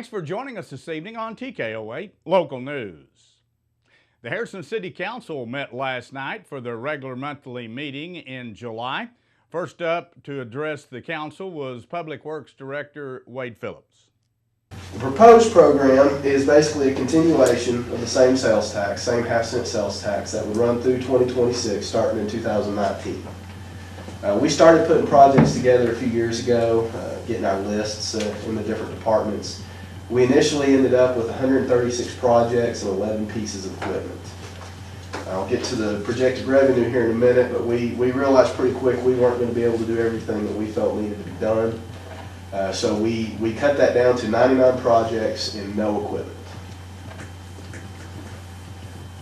Thanks for joining us this evening on TKO 8 Local News. The Harrison City Council met last night for their regular monthly meeting in July. First up to address the council was Public Works Director Wade Phillips. The proposed program is basically a continuation of the same sales tax, same half-cent sales tax that would run through 2026, starting in 2019. We started putting projects together a few years ago, getting our lists in the different departments. We initially ended up with 136 projects and 11 pieces of equipment. I'll get to the projected revenue here in a minute, but we realized pretty quick we weren't going to be able to do everything that we felt needed to be done. So we cut that down to 99 projects and no equipment.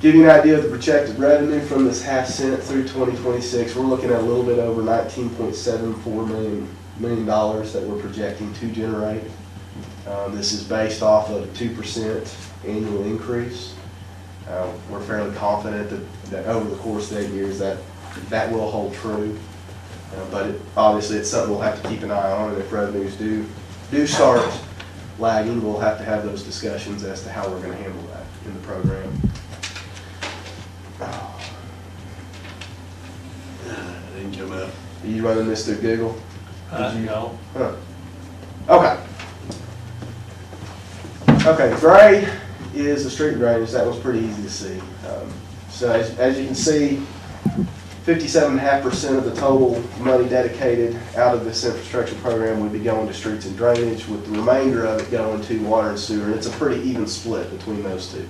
Give you an idea of the projected revenue from this half cent through 2026, we're looking at a little bit over $19.74 million that we're projecting to generate. This is based off of a 2% annual increase. We're fairly confident that over the course of 8 years that will hold true. But obviously it's something we'll have to keep an eye on, and if revenues do start lagging, we'll have to have those discussions as to how we're going to handle that in the program. Didn't come up. Are you running this through Google? No. Huh. Okay. Okay, gray is the street drainage. That was pretty easy to see. So as you can see, 57.5% of the total money dedicated out of this infrastructure program would be going to streets and drainage, with the remainder of it going to water and sewer, and it's a pretty even split between those two.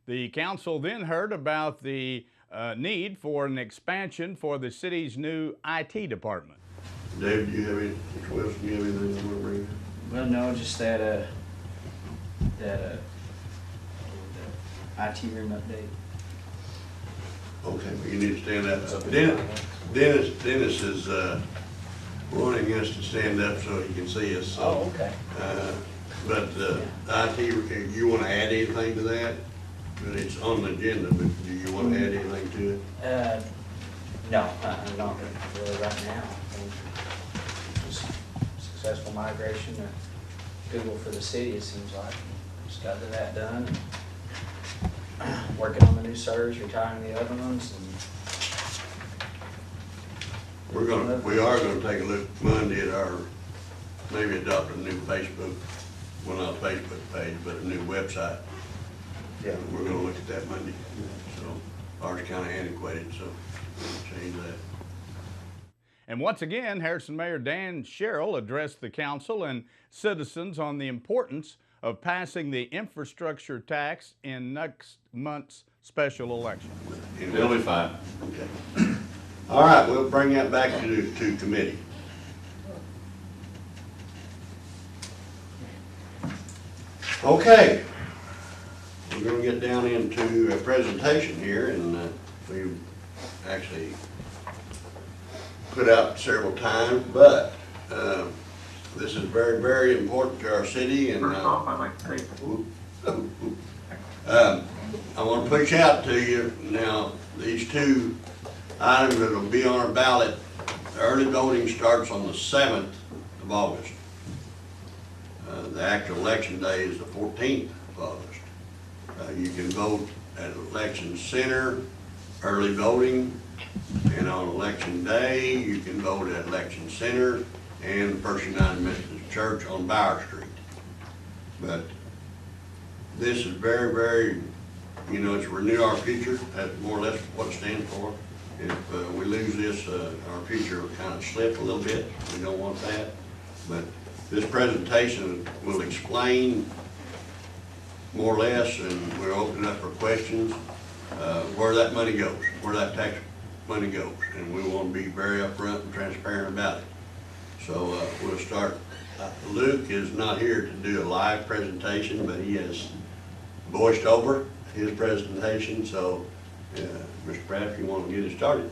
The council then heard about the need for an expansion for the city's new IT department. Dave, do you have any, Mr. Wilson, do you have anything you want to bring up? Well, no, just that IT room update. Okay, well, you need to stand up. Dennis is wanting us to stand up so he can see us. So, Oh, okay. But IT, you want to add anything to that? But it's on the agenda, but do you want to add anything to it? No, I'm not really right now. Just successful migration to Google for the city, it seems like. Just got that done. And working on the new servers, retiring the other ones, and We are gonna take a look Monday at our, maybe adopt a new Facebook, well, not a Facebook page, but a new website. Yeah. We're gonna look at that Monday. So ours is kinda antiquated, so we'll change that. And once again, Harrison Mayor Dan Sherrill addressed the council and citizens on the importance of passing the infrastructure tax in next month's special election. It'll be fine. Okay. All right, we'll bring that back to committee. Okay. We're gonna get down into a presentation here, and we've actually put out several times, but this is very, very important to our city. And first off, I'd like to say, I want to push out to you now these two items that will be on our ballot. Early voting starts on the 7th of August. The actual election day is the 14th of August. You can vote at election center, early voting, and on election day you can vote at election center and the First United Methodist Church on Bower Street. But this is very, very, you know, it's renew our future. That's more or less what it stands for. If we lose this, our future will kind of slip a little bit. We don't want that. But this presentation will explain more or less, and we're opening up for questions, where that money goes, where that tax money goes. And we want to be very upfront and transparent about it. So we'll start. Luke is not here to do a live presentation, but he has voiced over his presentation. So Mr. Pratt, if you want to get it started.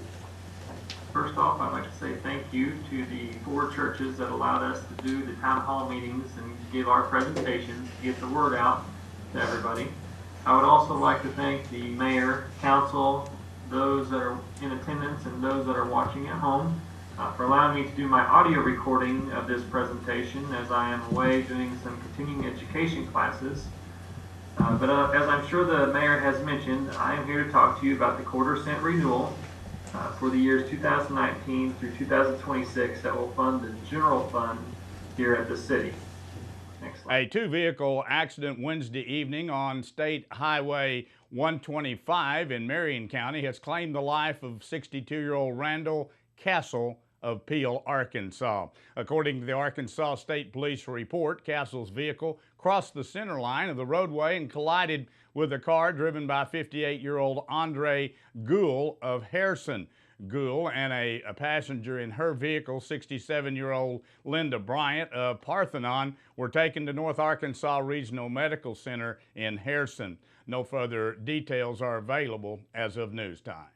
first off, I'd like to say thank you to the 4 churches that allowed us to do the town hall meetings and give our presentations, get the word out to everybody. I would also like to thank the mayor, council, those that are in attendance, and those that are watching at home. for allowing me to do my audio recording of this presentation as I am away doing some continuing education classes. But as I'm sure the mayor has mentioned, I am here to talk to you about the quarter-cent renewal for the years 2019 through 2026 that will fund the general fund here at the city. Next slide. A two-vehicle accident Wednesday evening on State Highway 125 in Marion County has claimed the life of 62-year-old Randall Castle of Peel, Arkansas. According to the Arkansas State Police report, Castle's vehicle crossed the center line of the roadway and collided with a car driven by 58-year-old Andre Gould of Harrison. Gould and a passenger in her vehicle, 67-year-old Linda Bryant of Parthenon, were taken to North Arkansas Regional Medical Center in Harrison. No further details are available as of news time.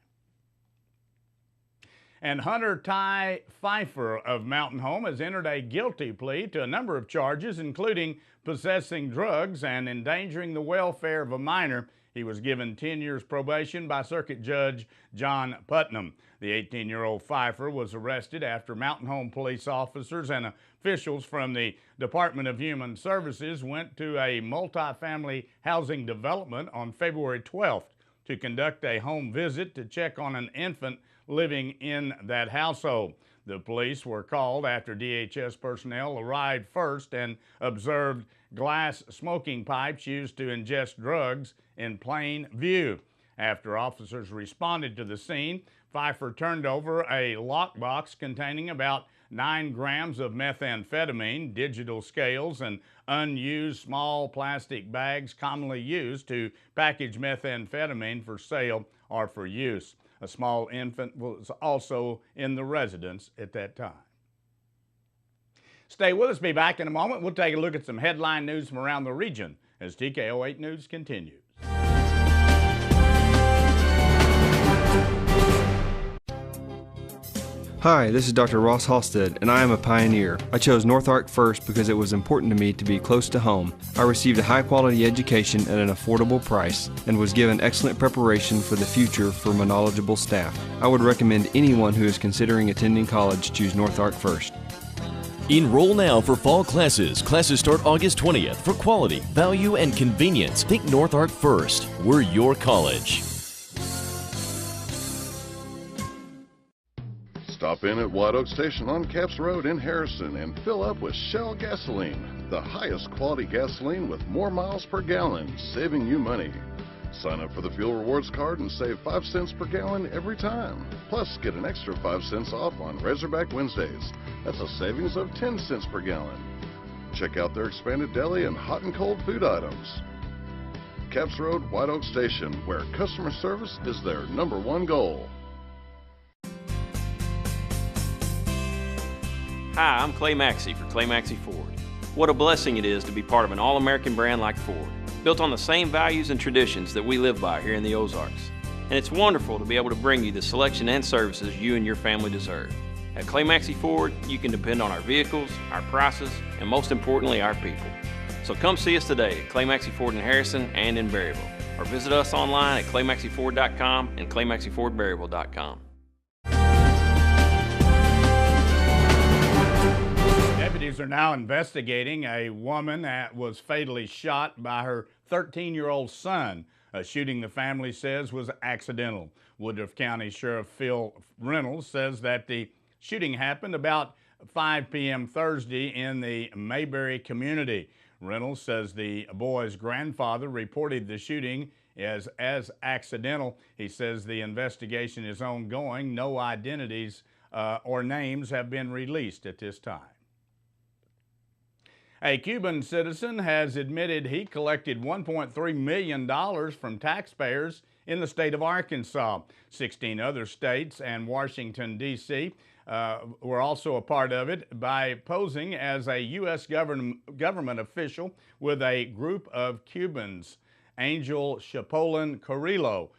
And Hunter Ty Pfeiffer of Mountain Home has entered a guilty plea to a number of charges, including possessing drugs and endangering the welfare of a minor. He was given 10 years probation by Circuit Judge John Putnam. The 18-year-old Pfeiffer was arrested after Mountain Home police officers and officials from the Department of Human Services went to a multifamily housing development on February 12th to conduct a home visit to check on an infant living in that household. The police were called after DHS personnel arrived first and observed glass smoking pipes used to ingest drugs in plain view. After officers responded to the scene, Pfeiffer turned over a lockbox containing about 9 grams of methamphetamine, digital scales, and unused small plastic bags commonly used to package methamphetamine for sale or for use. A small infant was also in the residence at that time. Stay with us. Be back in a moment. We'll take a look at some headline news from around the region as TKO 8 News continues. Hi, this is Dr. Ross Halstead, and I am a pioneer. I chose North Ark first because it was important to me to be close to home. I received a high-quality education at an affordable price and was given excellent preparation for the future from a knowledgeable staff. I would recommend anyone who is considering attending college choose North Ark first. Enroll now for fall classes. Classes start August 20th. For quality, value, and convenience, think North Ark first. We're your college. Stop in at White Oak Station on Capps Road in Harrison and fill up with Shell gasoline, the highest quality gasoline with more miles per gallon, saving you money. Sign up for the Fuel Rewards card and save 5 cents per gallon every time. Plus, get an extra 5 cents off on Razorback Wednesdays. That's a savings of 10 cents per gallon. Check out their expanded deli and hot and cold food items. Capps Road, White Oak Station, where customer service is their #1 goal. Hi, I'm Clay Maxey for Clay Maxey Ford. What a blessing it is to be part of an all-American brand like Ford, built on the same values and traditions that we live by here in the Ozarks. And it's wonderful to be able to bring you the selection and services you and your family deserve. At Clay Maxey Ford, you can depend on our vehicles, our prices, and most importantly, our people. So come see us today at Clay Maxey Ford in Harrison and in Berryville, or visit us online at claymaxeyford.com and claymaxeyfordberryville.com. Deputies are now investigating a woman that was fatally shot by her 13-year-old son. A shooting the family says was accidental. Woodruff County Sheriff Phil Reynolds says that the shooting happened about 5 p.m. Thursday in the Mayberry community. Reynolds says the boy's grandfather reported the shooting as accidental. He says the investigation is ongoing. No identities or names have been released at this time. A Cuban citizen has admitted he collected $1.3 million from taxpayers in the state of Arkansas. 16 other states and Washington, D.C. Were also a part of it by posing as a U.S. government official with a group of Cubans. Angel Chapolin Carrillo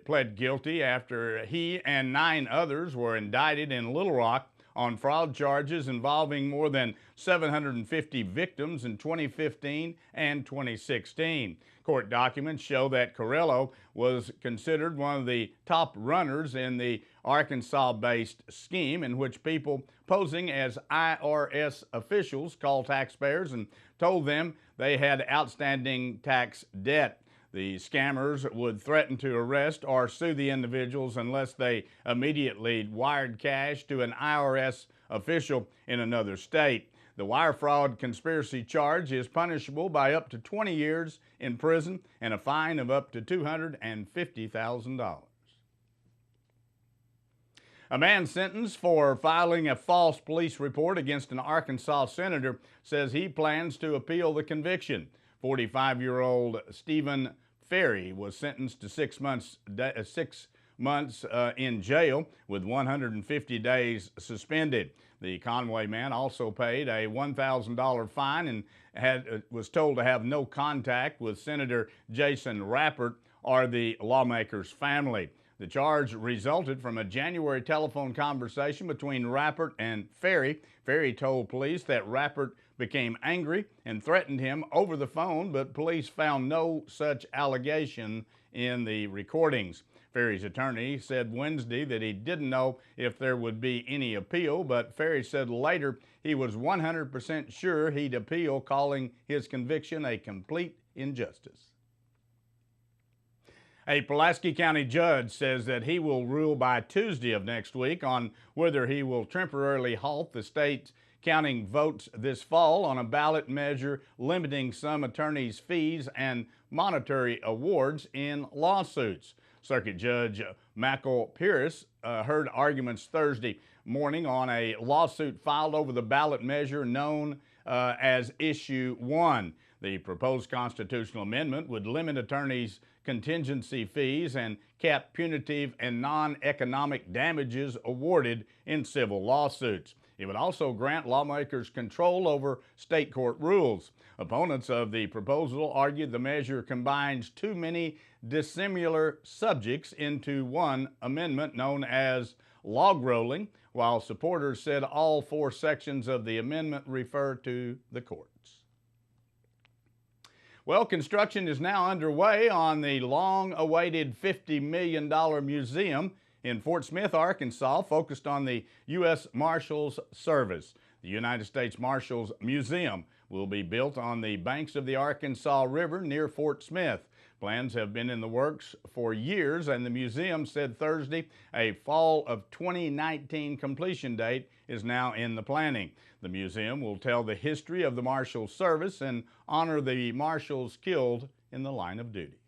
pled guilty after he and 9 others were indicted in Little Rock on fraud charges involving more than 750 victims in 2015 and 2016. Court documents show that Carrillo was considered one of the top runners in the Arkansas-based scheme in which people posing as IRS officials called taxpayers and told them they had outstanding tax debt. The scammers would threaten to arrest or sue the individuals unless they immediately wired cash to an IRS official in another state. The wire fraud conspiracy charge is punishable by up to 20 years in prison and a fine of up to $250,000. A man sentenced for filing a false police report against an Arkansas senator says he plans to appeal the conviction. 45-year-old Stephen Ferry was sentenced to 6 months in jail with 150 days suspended. The Conway man also paid a $1,000 fine and was told to have no contact with Senator Jason Rappert or the lawmaker's family. The charge resulted from a January telephone conversation between Rappert and Ferry. Ferry told police that Rappert became angry and threatened him over the phone, but police found no such allegation in the recordings. Ferry's attorney said Wednesday that he didn't know if there would be any appeal, but Ferry said later he was 100% sure he'd appeal, calling his conviction a complete injustice. A Pulaski County judge says that he will rule by Tuesday of next week on whether he will temporarily halt the state's counting votes this fall on a ballot measure limiting some attorneys' fees and monetary awards in lawsuits. Circuit Judge Michael Pierce heard arguments Thursday morning on a lawsuit filed over the ballot measure known as Issue 1. The proposed constitutional amendment would limit attorneys' contingency fees and cap punitive and non-economic damages awarded in civil lawsuits. It would also grant lawmakers control over state court rules. Opponents of the proposal argued the measure combines too many dissimilar subjects into one amendment known as log rolling, while supporters said all 4 sections of the amendment refer to the courts. Well, construction is now underway on the long-awaited $50 million museum in Fort Smith, Arkansas, focused on the U.S. Marshals Service. The United States Marshals Museum will be built on the banks of the Arkansas River near Fort Smith. Plans have been in the works for years, and the museum said Thursday a fall of 2019 completion date is now in the planning. The museum will tell the history of the Marshal Service and honor the marshals killed in the line of duty.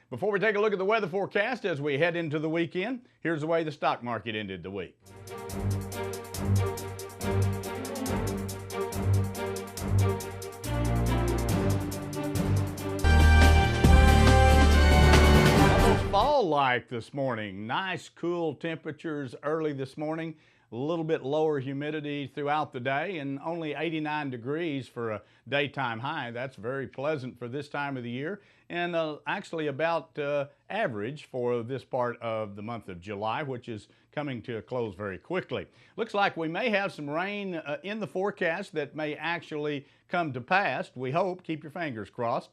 Before we take a look at the weather forecast as we head into the weekend, here's the way the stock market ended the week. Fall-like this morning. Nice cool temperatures early this morning. A little bit lower humidity throughout the day and only 89 degrees for a daytime high. That's very pleasant for this time of the year and actually about average for this part of the month of July, which is coming to a close very quickly. Looks like we may have some rain in the forecast that may actually come to pass. We hope. Keep your fingers crossed.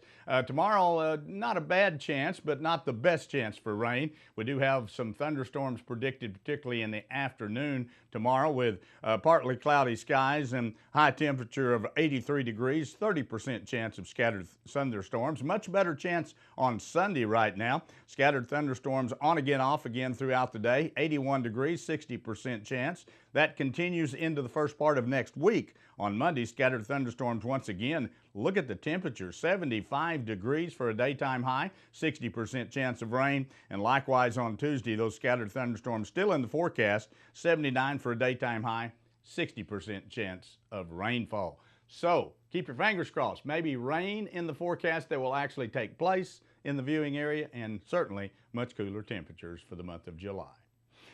Tomorrow, not a bad chance, but not the best chance for rain. We do have some thunderstorms predicted, particularly in the afternoon tomorrow, with partly cloudy skies and high temperature of 83 degrees, 30% chance of scattered thunderstorms. Much better chance on Sunday right now. Scattered thunderstorms on again, off again throughout the day. 81 degrees, 60% chance. That continues into the first part of next week. On Monday, scattered thunderstorms once again. Look at the temperature, 75 degrees for a daytime high, 60% chance of rain. And likewise on Tuesday, those scattered thunderstorms still in the forecast, 79 for a daytime high, 60% chance of rainfall. So keep your fingers crossed. Maybe rain in the forecast that will actually take place in the viewing area, and certainly much cooler temperatures for the month of July.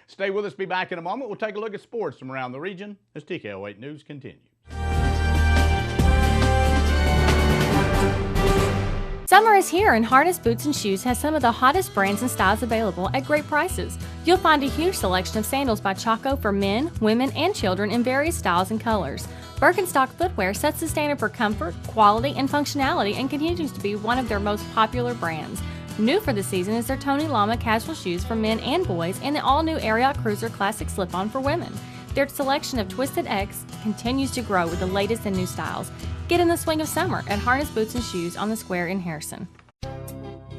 Stay with us. Be back in a moment. We'll take a look at sports from around the region as TKO 8 News continues. Summer is here, and Harness Boots and Shoes has some of the hottest brands and styles available at great prices. You'll find a huge selection of sandals by Chaco for men, women, and children in various styles and colors. Birkenstock footwear sets the standard for comfort, quality, and functionality and continues to be one of their most popular brands. New for the season is their Tony Lama casual shoes for men and boys and the all-new Ariat Cruiser Classic slip-on for women. Their selection of Twisted X continues to grow with the latest and new styles. Get in the swing of summer at Harness Boots and Shoes on the Square in Harrison.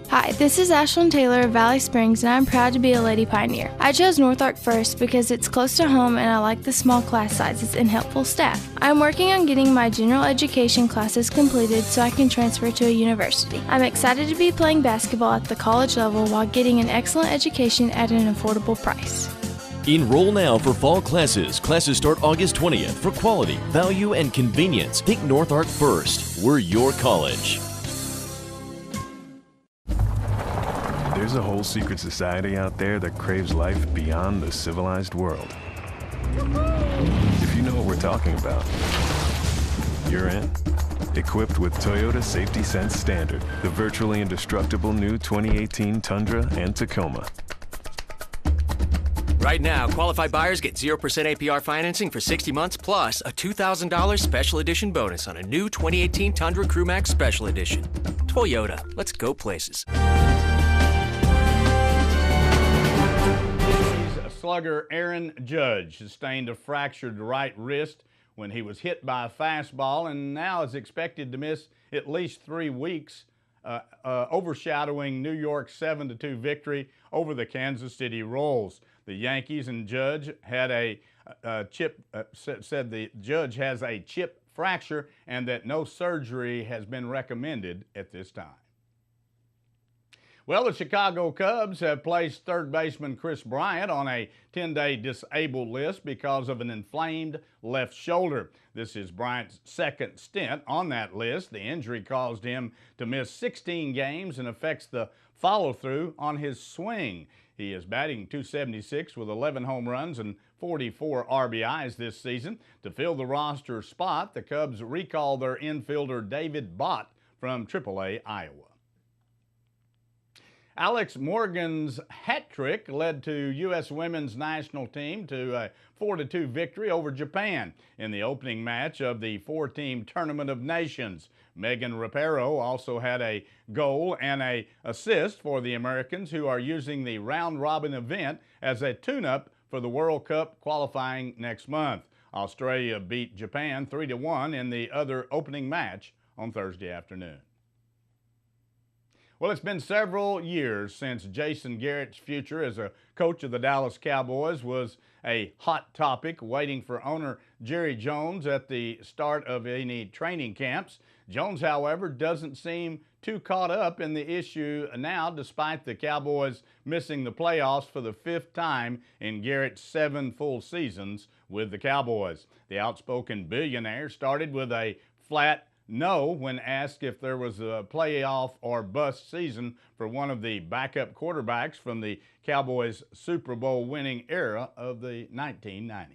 Hi, this is Ashlyn Taylor of Valley Springs, and I'm proud to be a Lady Pioneer. I chose North Ark first because it's close to home and I like the small class sizes and helpful staff. I'm working on getting my general education classes completed so I can transfer to a university. I'm excited to be playing basketball at the college level while getting an excellent education at an affordable price. Enroll now for fall classes. Classes start August 20th. For quality, value, and convenience, think North Ark first. We're your college. There's a whole secret society out there that craves life beyond the civilized world. If you know what we're talking about, you're in. Equipped with Toyota Safety Sense Standard, the virtually indestructible new 2018 Tundra and Tacoma. Right now, qualified buyers get 0% APR financing for 60 months plus a $2,000 special edition bonus on a new 2018 Tundra Crew Max Special Edition. Toyota, let's go places. Slugger Aaron Judge sustained a fractured right wrist when he was hit by a fastball and now is expected to miss at least 3 weeks, overshadowing New York's 7-2 victory over the Kansas City Royals. The Yankees and Judge had said the Judge has a chip fracture and that no surgery has been recommended at this time. Well, the Chicago Cubs have placed third baseman Chris Bryant on a 10-day disabled list because of an inflamed left shoulder. This is Bryant's second stint on that list. The injury caused him to miss 16 games and affects the follow-through on his swing. He is batting .276 with 11 home runs and 44 RBIs this season. To fill the roster spot, the Cubs recalled their infielder David Bott from AAA Iowa. Alex Morgan's hat trick led to U.S. women's national team to a 4-2 victory over Japan in the opening match of the 4-team Tournament of Nations. Megan Rapero also had a goal and an assist for the Americans, who are using the round-robin event as a tune-up for the World Cup qualifying next month. Australia beat Japan 3-1 in the other opening match on Thursday afternoon. Well, it's been several years since Jason Garrett's future as a coach of the Dallas Cowboys was a hot topic waiting for owner Jerry Jones at the start of any training camps. Jones, however, doesn't seem too caught up in the issue now, despite the Cowboys missing the playoffs for the 5th time in Garrett's 7 full seasons with the Cowboys. The outspoken billionaire started with a flat no when asked if there was a playoff or bust season for one of the backup quarterbacks from the Cowboys' Super Bowl winning era of the 1990s.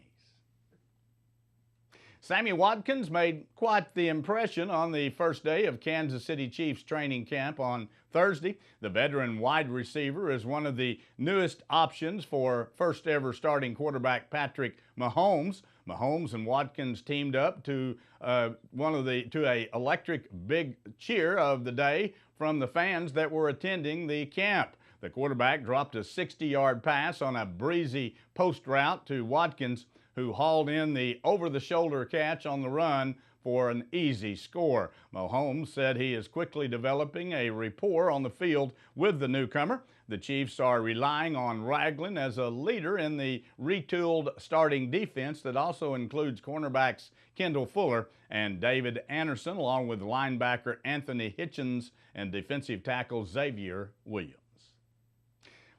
Sammy Watkins made quite the impression on the first day of Kansas City Chiefs training camp on Thursday. The veteran wide receiver is one of the newest options for first ever starting quarterback Patrick Mahomes. Mahomes and Watkins teamed up to a electric big cheer of the day from the fans that were attending the camp. The quarterback dropped a 60-yard pass on a breezy post route to Watkins, who hauled in the over-the-shoulder catch on the run for an easy score. Mahomes said he is quickly developing a rapport on the field with the newcomer. The Chiefs are relying on Ragland as a leader in the retooled starting defense that also includes cornerbacks Kendall Fuller and David Anderson, along with linebacker Anthony Hitchens and defensive tackle Xavier Williams.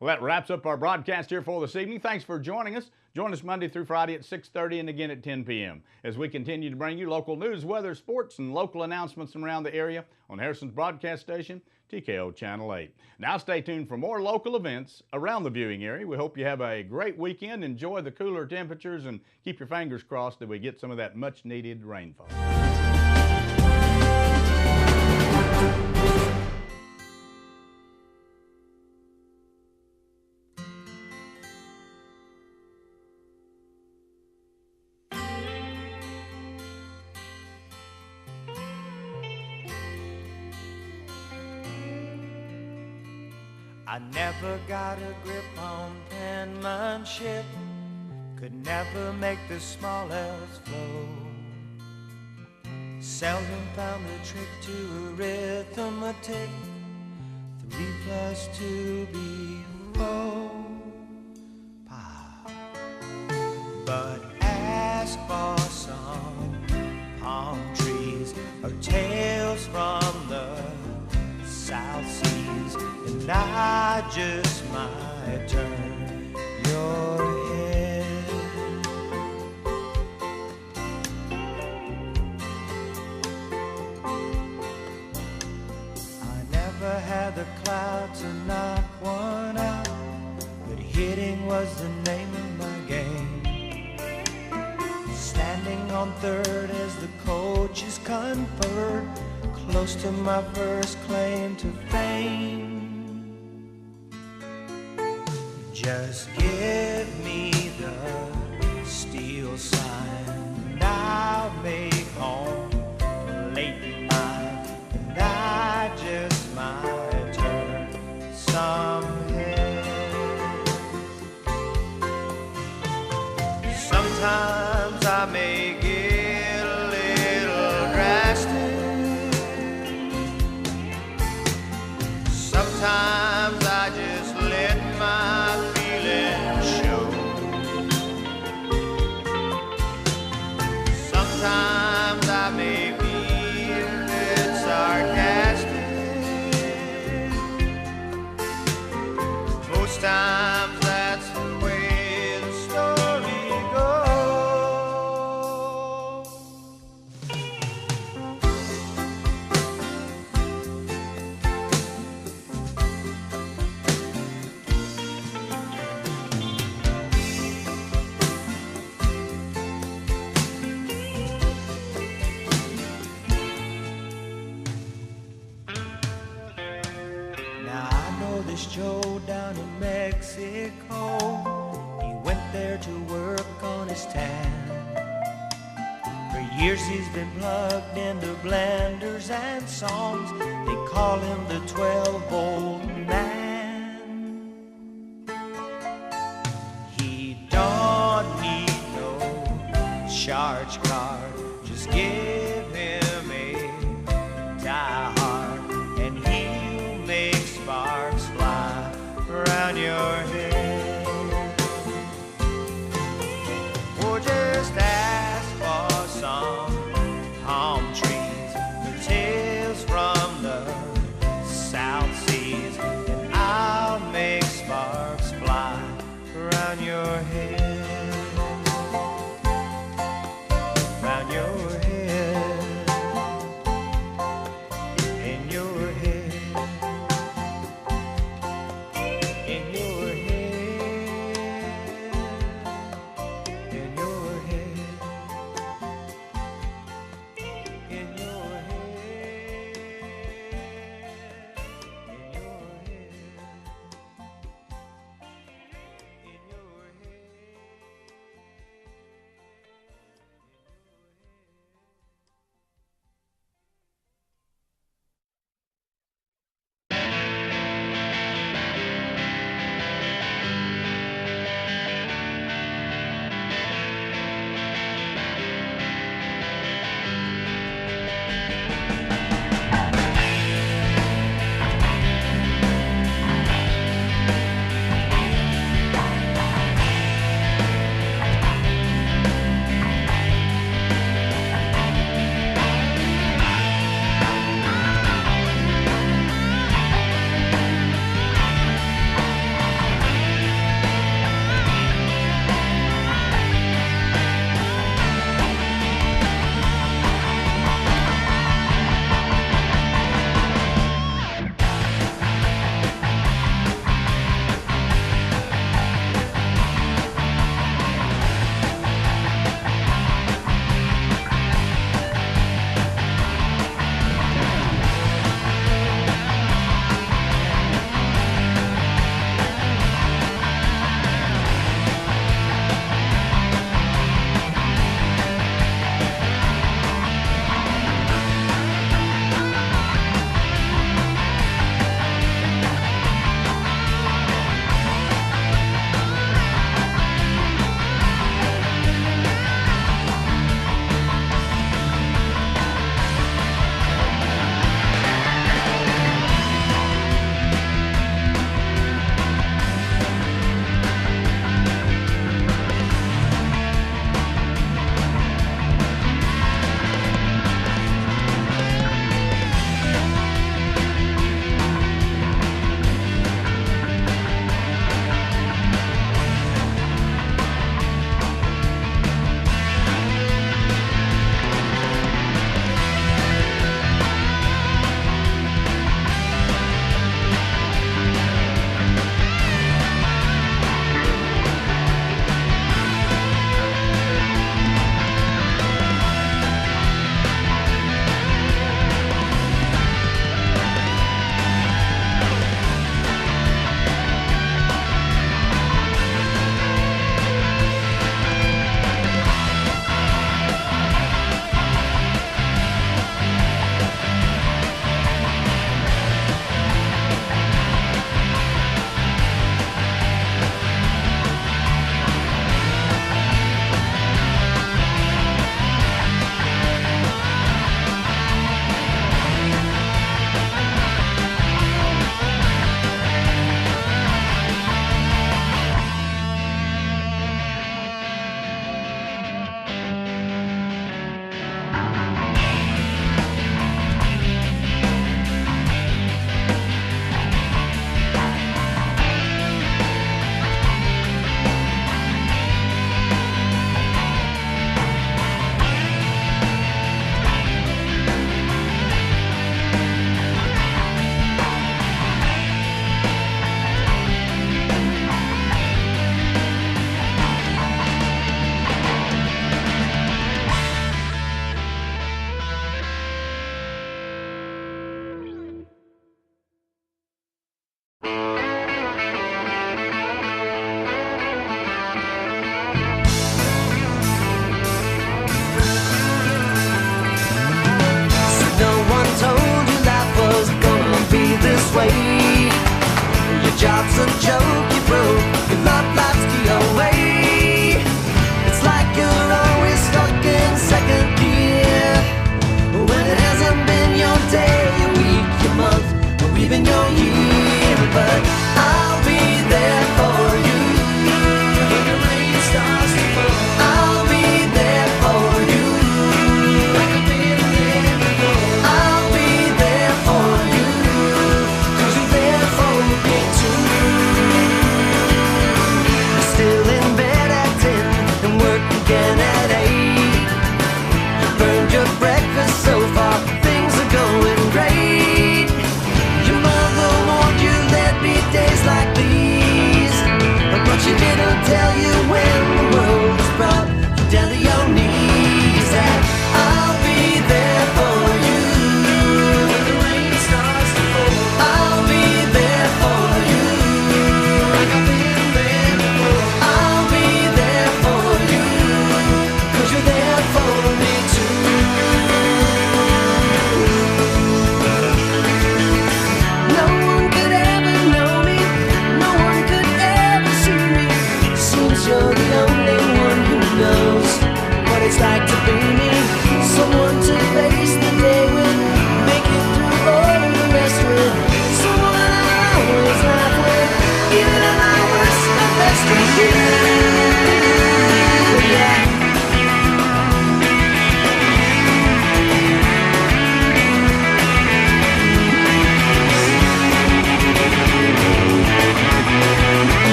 Well, that wraps up our broadcast here for this evening. Thanks for joining us. Join us Monday through Friday at 6:30 and again at 10 p.m. as we continue to bring you local news, weather, sports, and local announcements from around the area on Harrison's broadcast station, TKO Channel 8. Now stay tuned for more local events around the viewing area. We hope you have a great weekend, enjoy the cooler temperatures, and keep your fingers crossed that we get some of that much-needed rainfall. I never got a grip on penmanship, could never make the smallest flow. Seldom found the trick to arithmetic, 3 plus 2 be 4. But ask for some palm trees or tales from the South Seas, and I just might turn your head. I never had the clout to knock one out, but hitting was the name of my game. Standing on third as the coaches conferred, close to my first claim to fame. Just give me the steel sign, and I'll make home late night, and I just might turn some heads. Sometimes I may get a little drastic. Sometimes I just let my feelings show. Sometimes I may be a bit sarcastic. Most times that's the way the story goes. Now I know this Joe down in Mexico. He went there to work on his tan. For years he's been plugged into blenders and songs. They call him the 12-volt man. He don't need no charge card. Just give him a die hard, and he'll make sparks fly around your head. Or just ask for some palm trees or tales from the South Seas, and I'll make sparks fly around your head. Around your head. In your head. In your head.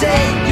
take